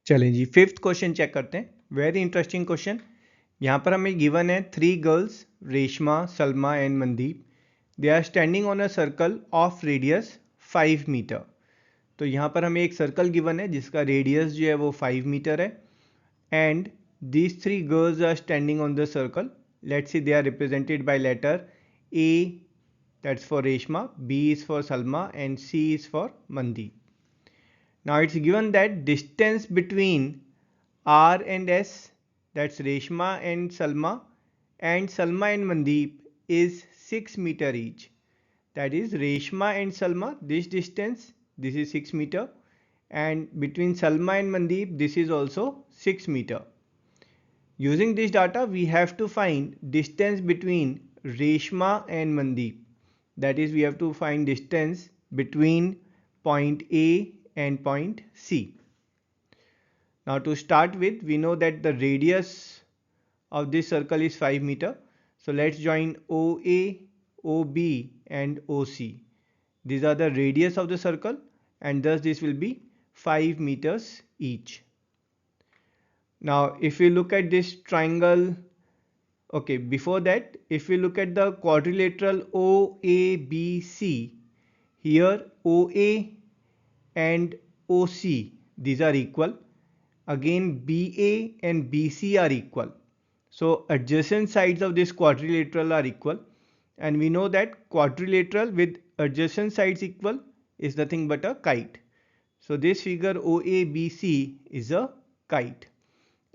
चलें जी, fifth question check करते हैं। Very interesting question. यहाँ पर हमें गिवन है 3 girls Reshma, Salma and Mandeep. They are standing on a circle of radius 5 metre. तो यहाँ पर हमें एक सर्कल गिवन है जिसका रेडियस जो है वो 5 मीटर है and these 3 girls are standing on the circle. Let's see, they are represented by letter A, that's for Reshma, B is for Salma and C is for Mandeep. Now it's given that distance between R and S, that's Reshma and Salma and Mandeep is 6 meter each. That is Reshma and Salma, this distance, this is 6 meter, and between Salma and Mandeep this is also 6 meter. Using this data we have to find distance between Reshma and Mandeep. That is, we have to find distance between point A and point C. Now to start with, we know that the radius of this circle is 5 meter. So let's join OA, OB and OC. These are the radius of the circle and thus this will be 5 meters each. Now if we look at this triangle, okay, before that, if we look at the quadrilateral OABC, here OA and OC, these are equal. Again BA and BC are equal. So adjacent sides of this quadrilateral are equal, and we know that quadrilateral with adjacent sides equal is nothing but a kite. So this figure OABC is a kite,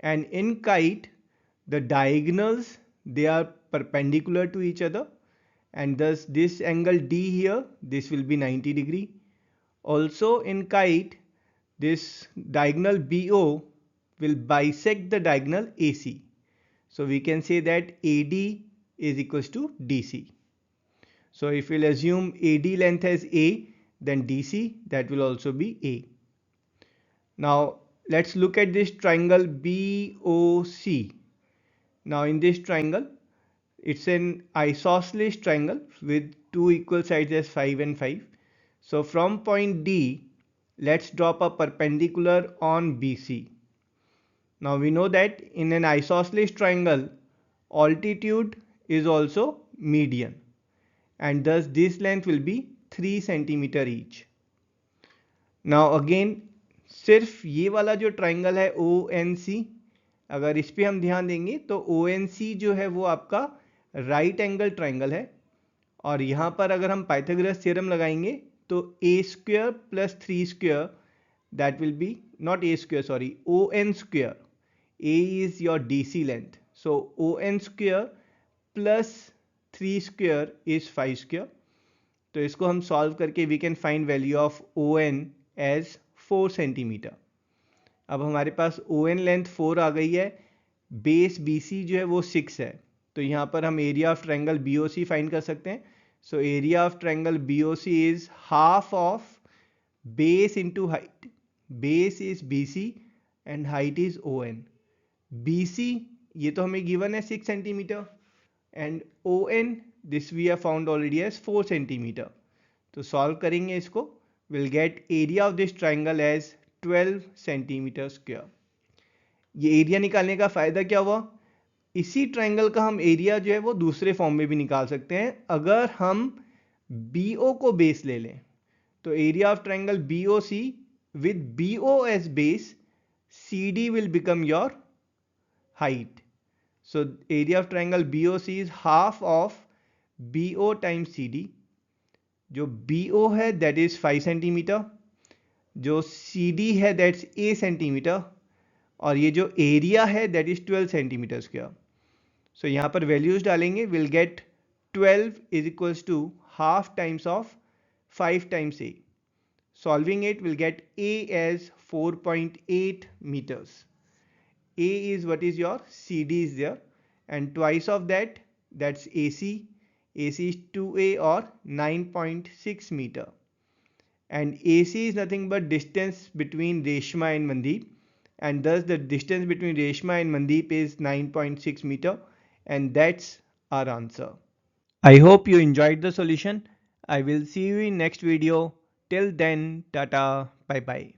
and in kite the diagonals, they are perpendicular to each other, and thus this angle D here, this will be 90 degree. Also in kite, this diagonal BO will bisect the diagonal AC. So we can say that AD is equals to DC. So if we'll assume AD length as A, then DC, that will also be A. Now let's look at this triangle BOC. Now in this triangle, it's an isosceles triangle with two equal sides as 5 and 5. So from point D, let's drop a perpendicular on BC. Now we know that in an isosceles triangle, altitude is also median, and thus this length will be 3 centimeter each. Now again, सिर्फ ये वाला जो triangle है ONC, अगर इस पे हम ध्यान देंगे तो ONC जो है वो आपका राइट एंगल ट्राइंगल है, और यहाँ पर अगर हम पाइथागोरस थ्योरम लगाएंगे तो a square plus 3 square, that will be not a square, sorry, ON square. A is your DC length, so ON square plus 3 square is 5 square. तो इसको हम सॉल्व करके we can find value of ON as 4 centimetre. अब हमारे पास ON length 4 आ गई है, base BC जो है वो 6 है, तो यहाँ पर हम area of triangle BOC find कर सकते हैं. So area of triangle BOC is half of base into height. Base is BC and height is ON. BC ये तो हमें गिवन है 6 centimetre, and ON this we have found already as 4 centimetre. तो solve करेंगे इसको, will get area of this triangle as 12 centimetre square. ये एरिया निकालने का फायदा क्या हुआ, इसी ट्राइंगल का हम एरिया जो है वो दूसरे फॉर्म में भी निकाल सकते हैं. अगर हम BO को बेस ले लें तो area of triangle BOC with BO as base, CD will become your height. So area of triangle BOC is half of BO times CD. जो BO है that is 5 सेंटीमीटर, जो CD है that's A centimetre, और ये जो area है that is 12 centimetre square. सो यहाँ पर वैल्यूज डालेंगे, will get 12 is equals to half times of 5 times A. Solving it will get A as 4.8 meters. A is what is your CD is there, and twice of that, that's AC. AC is 2A or 9.6 meter, and AC is nothing but distance between Reshma and Mandeep, and thus the distance between Reshma and Mandeep is 9.6 meter, and that's our answer. I hope you enjoyed the solution. I will see you in next video. Till then, tata, bye bye.